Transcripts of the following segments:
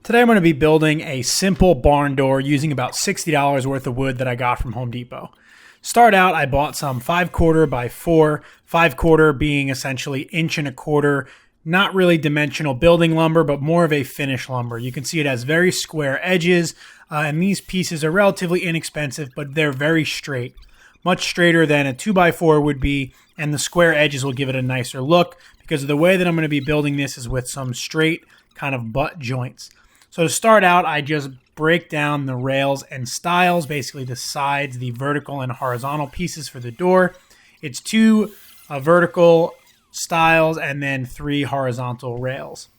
Today I'm going to be building a simple barn door using about $60 worth of wood that I got from Home Depot. Start out, I bought some 5/4 by 4, 5/4 being essentially 1.25 inch, not really dimensional building lumber, but more of a finish lumber. You can see it has very square edges, and these pieces are relatively inexpensive, but they're very straight. Much straighter than a 2x4 would be, and the square edges will give it a nicer look because of the way that I'm going to be building this is with some straight kind of butt joints. So to start out, I just break down the rails and stiles, basically the sides, the vertical and horizontal pieces for the door. It's 2 vertical stiles and then 3 horizontal rails.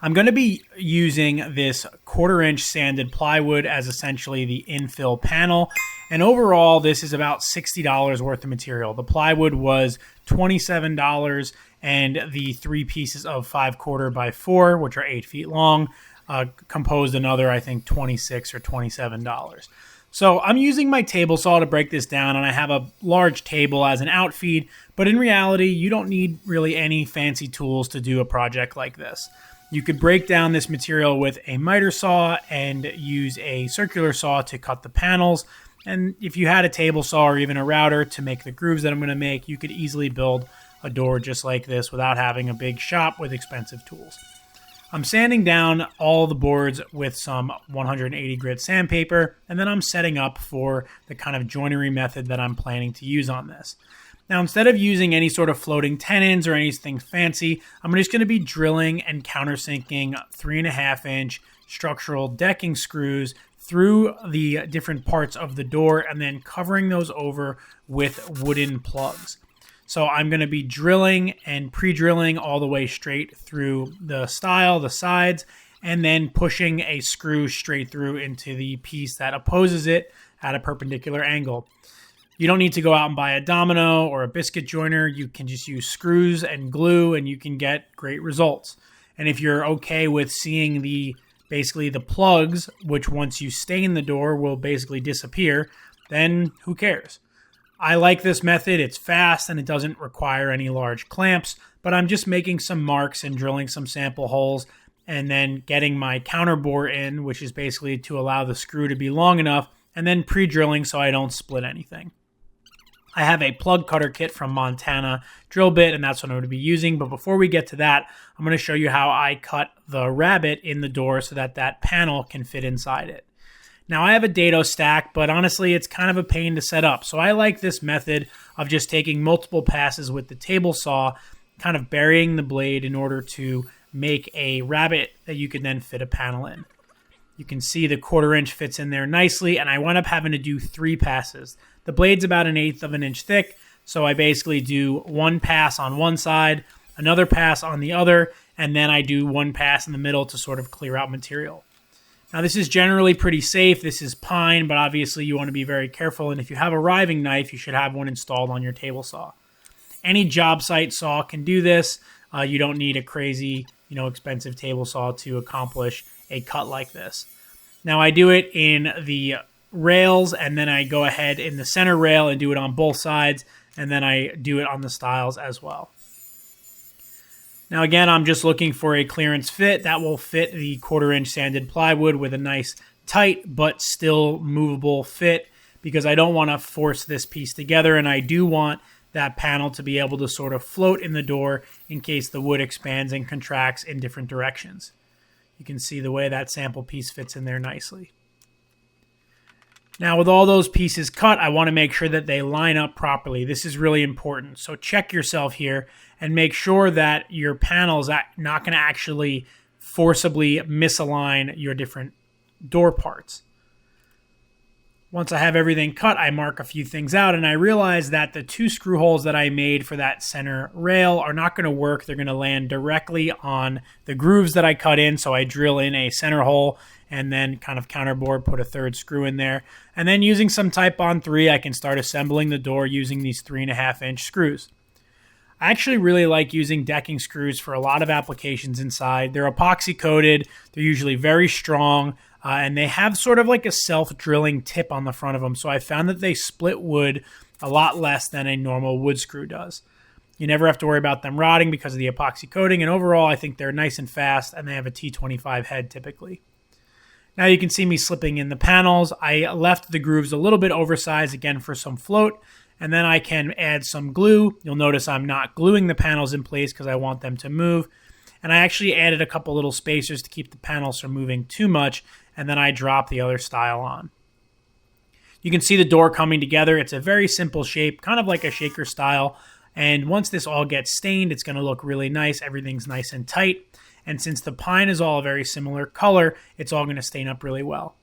I'm going to be using this 1/4 inch sanded plywood as essentially the infill panel. And overall, this is about $60 worth of material. The plywood was $27 and the 3 pieces of 5/4 by 4, which are 8 feet long, composed another, I think, $26 or $27. So I'm using my table saw to break this down, and I have a large table as an outfeed, but in reality, you don't need really any fancy tools to do a project like this. You could break down this material with a miter saw and use a circular saw to cut the panels. And if you had a table saw or even a router to make the grooves that I'm going to make, you could easily build a door just like this without having a big shop with expensive tools. I'm sanding down all the boards with some 180 grit sandpaper, and then I'm setting up for the kind of joinery method that I'm planning to use on this. Now, instead of using any sort of floating tenons or anything fancy, I'm just going to be drilling and countersinking 3.5 inch structural decking screws through the different parts of the door and then covering those over with wooden plugs. So I'm going to be drilling and pre-drilling all the way straight through the stile, the sides, and then pushing a screw straight through into the piece that opposes it at a perpendicular angle. You don't need to go out and buy a domino or a biscuit joiner. You can just use screws and glue and you can get great results. And if you're okay with seeing basically the plugs, which once you stain the door will basically disappear, then who cares? I like this method. It's fast and it doesn't require any large clamps, but I'm just making some marks and drilling some sample holes and then getting my counterbore in, which is basically to allow the screw to be long enough, and then pre-drilling so I don't split anything. I have a plug cutter kit from Montana drill bit, and that's what I'm going to be using. But before we get to that, I'm going to show you how I cut the rabbet in the door so that that panel can fit inside it. Now, I have a dado stack, but honestly, it's kind of a pain to set up. So I like this method of just taking multiple passes with the table saw, kind of burying the blade in order to make a rabbet that you can then fit a panel in. You can see the 1/4 inch fits in there nicely, and I wound up having to do 3 passes. The blade's about 1/8 of an inch thick, so I basically do 1 pass on one side, another pass on the other, and then I do 1 pass in the middle to sort of clear out material. Now, this is generally pretty safe. This is pine, but obviously you want to be very careful, and if you have a riving knife, you should have one installed on your table saw. Any job site saw can do this. You don't need a crazy, expensive table saw to accomplish a cut like this. Now, I do it in the rails, and then I go ahead in the center rail and do it on both sides, and then I do it on the stiles as well. Now, again, I'm just looking for a clearance fit that will fit the 1/4 inch sanded plywood with a nice tight but still movable fit, because I don't want to force this piece together, and I do want that panel to be able to sort of float in the door in case the wood expands and contracts in different directions. You can see the way that sample piece fits in there nicely. Now, with all those pieces cut, I want to make sure that they line up properly. This is really important. So check yourself here and make sure that your panel is not going to actually forcibly misalign your different door parts. Once I have everything cut, I mark a few things out, and I realize that the 2 screw holes that I made for that center rail are not going to work. They're going to land directly on the grooves that I cut in, so I drill in a center hole and then kind of counterbore, put a 3rd screw in there. And then using some Type-On 3, I can start assembling the door using these 3.5 inch screws. I actually really like using decking screws for a lot of applications inside. They're epoxy coated, they're usually very strong, and they have sort of like a self-drilling tip on the front of them. So I found that they split wood a lot less than a normal wood screw does. You never have to worry about them rotting because of the epoxy coating, and overall I think they're nice and fast, and they have a T25 head typically. Now you can see me slipping in the panels. I left the grooves a little bit oversized again for some float, and then I can add some glue. You'll notice I'm not gluing the panels in place because I want them to move. And I actually added a couple little spacers to keep the panels from moving too much, and then I drop the other style on. You can see the door coming together. It's a very simple shape, kind of like a shaker style. And once this all gets stained, it's going to look really nice. Everything's nice and tight. And since the pine is all a very similar color, it's all going to stain up really well.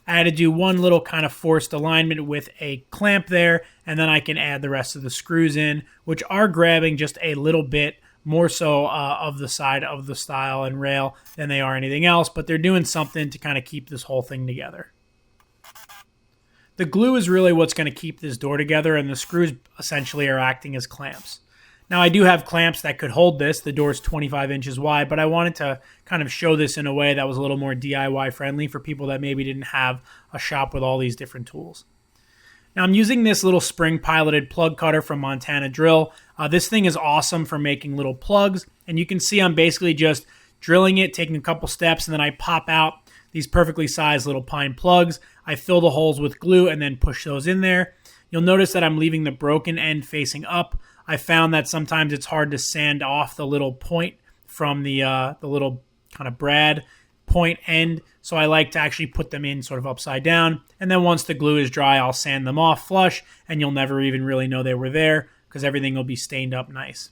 I had to do one little kind of forced alignment with a clamp there, and then I can add the rest of the screws in, which are grabbing just a little bit more so of the side of the stile and rail than they are anything else, but they're doing something to kind of keep this whole thing together. The glue is really what's going to keep this door together, and the screws essentially are acting as clamps. Now, I do have clamps that could hold this. The door is 25 inches wide, but I wanted to kind of show this in a way that was a little more DIY friendly for people that maybe didn't have a shop with all these different tools. Now, I'm using this little spring piloted plug cutter from Montana Drill. This thing is awesome for making little plugs, and you can see I'm basically just drilling it, taking a couple steps, and then I pop out these perfectly sized little pine plugs. I fill the holes with glue and then push those in there. You'll notice that I'm leaving the broken end facing up. I found that sometimes it's hard to sand off the little point from the little kind of brad point end, so I like to actually put them in sort of upside down, and then once the glue is dry, I'll sand them off flush, and you'll never even really know they were there because everything will be stained up nice.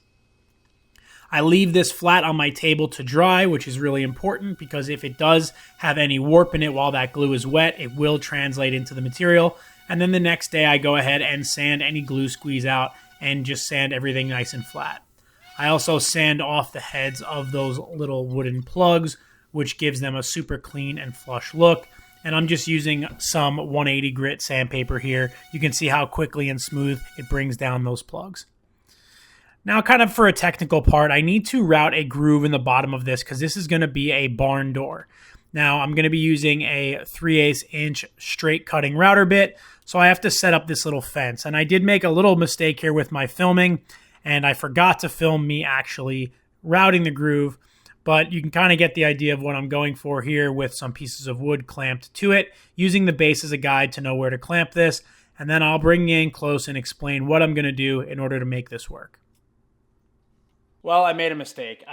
I leave this flat on my table to dry, which is really important because if it does have any warp in it while that glue is wet, it will translate into the material, and then the next day I go ahead and sand any glue squeeze out and just sand everything nice and flat. I also sand off the heads of those little wooden plugs, which gives them a super clean and flush look. And I'm just using some 180 grit sandpaper here. You can see how quickly and smooth it brings down those plugs. Now, kind of for a technical part, I need to route a groove in the bottom of this because this is going to be a barn door. Now, I'm going to be using a 3/8 inch straight cutting router bit, so I have to set up this little fence. And I did make a little mistake here with my filming, and I forgot to film me actually routing the groove, but you can kind of get the idea of what I'm going for here with some pieces of wood clamped to it, using the base as a guide to know where to clamp this, and then I'll bring you in close and explain what I'm going to do in order to make this work. Well, I made a mistake.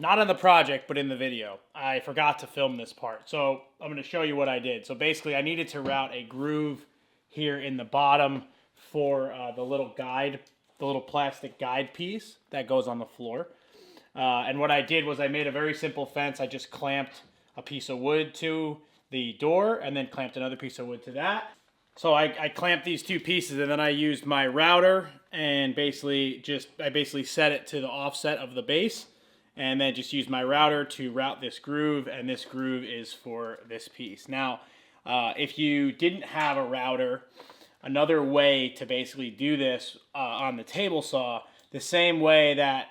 Not on the project, but in the video. I forgot to film this part. So I'm going to show you what I did. So basically, I needed to route a groove here in the bottom for the little guide, the little plastic guide piece that goes on the floor. And what I did was I made a very simple fence. I just clamped a piece of wood to the door and then clamped another piece of wood to that. So I clamped these two pieces and then I used my router and basically set it to the offset of the base. And then just use my router to route this groove, and this groove is for this piece. Now, if you didn't have a router, another way to basically do this on the table saw, the same way that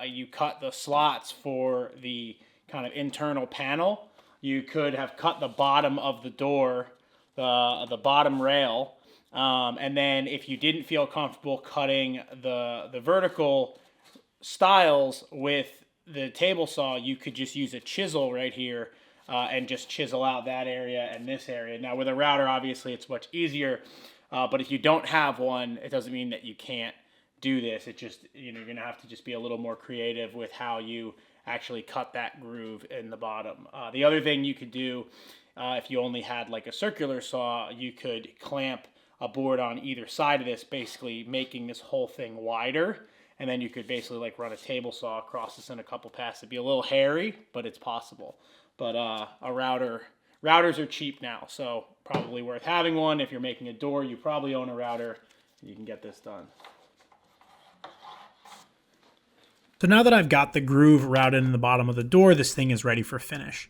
you cut the slots for the kind of internal panel, you could have cut the bottom of the door, the bottom rail, and then if you didn't feel comfortable cutting the vertical stiles with the table saw, you could just use a chisel right here and just chisel out that area and this area. Now with a router, obviously it's much easier, but if you don't have one, it doesn't mean that you can't do this. It just, you're gonna have to just be a little more creative with how you actually cut that groove in the bottom. The other thing you could do, if you only had like a circular saw, you could clamp a board on either side of this, basically making this whole thing wider. And then you could basically like run a table saw across this in a couple passes. It'd be a little hairy, but it's possible. But routers are cheap now, so probably worth having one. If you're making a door, you probably own a router, and you can get this done. So now that I've got the groove routed in the bottom of the door, this thing is ready for finish.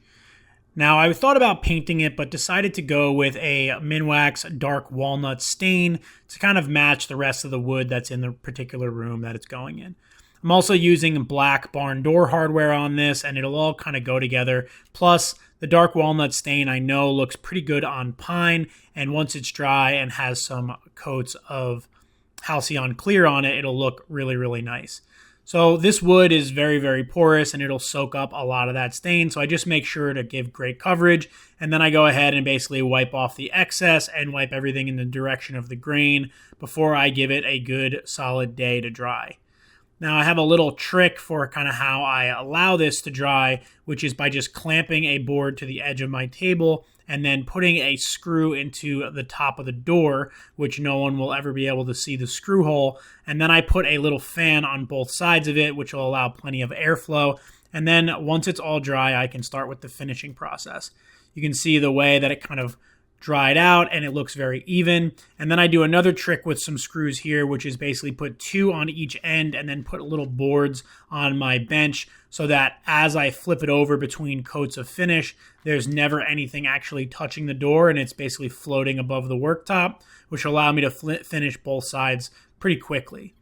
Now, I thought about painting it, but decided to go with a Minwax dark walnut stain to kind of match the rest of the wood that's in the particular room that it's going in. I'm also using black barn door hardware on this, and it'll all kind of go together. Plus, the dark walnut stain I know looks pretty good on pine, and once it's dry and has some coats of Halcyon Clear on it, it'll look really, really nice. So this wood is very, very porous and it'll soak up a lot of that stain. So I just make sure to give great coverage. And then I go ahead and basically wipe off the excess and wipe everything in the direction of the grain before I give it a good solid day to dry. Now I have a little trick for kind of how I allow this to dry, which is by just clamping a board to the edge of my table and then putting a screw into the top of the door, which no one will ever be able to see the screw hole. And then I put a little fan on both sides of it, which will allow plenty of airflow. And then once it's all dry, I can start with the finishing process. You can see the way that it kind of dried out and it looks very even. And then I do another trick with some screws here, which is basically put 2 on each end and then put little boards on my bench so that as I flip it over between coats of finish, there's never anything actually touching the door and it's basically floating above the worktop, which will allow me to finish both sides pretty quickly.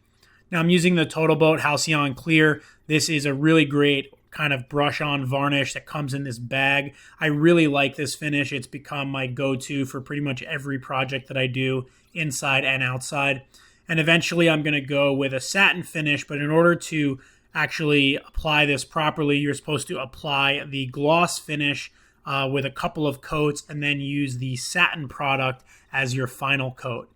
Now I'm using the Total Boat Halcyon Clear. This is a really great kind of brush on varnish that comes in this bag. I really like this finish. It's become my go-to for pretty much every project that I do inside and outside. And eventually I'm going to go with a satin finish, but in order to actually apply this properly, you're supposed to apply the gloss finish with a couple of coats and then use the satin product as your final coat.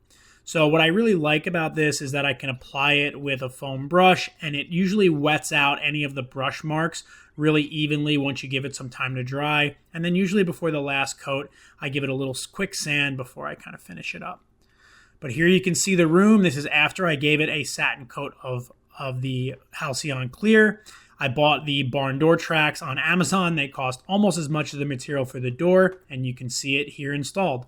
So what I really like about this is that I can apply it with a foam brush and it usually wets out any of the brush marks really evenly once you give it some time to dry. And then usually before the last coat, I give it a little quick sand before I kind of finish it up. But here you can see the room. This is after I gave it a satin coat of the Halcyon Clear. I bought the barn door tracks on Amazon. They cost almost as much as the material for the door, and you can see it here installed.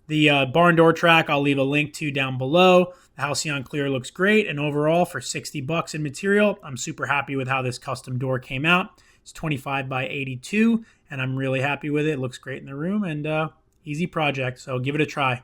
The barn door track I'll leave a link to down below. The Halcyon Clear looks great, and overall for $60 in material, I'm super happy with how this custom door came out. It's 25 by 82, and I'm really happy with it. It looks great in the room, and easy project, so give it a try.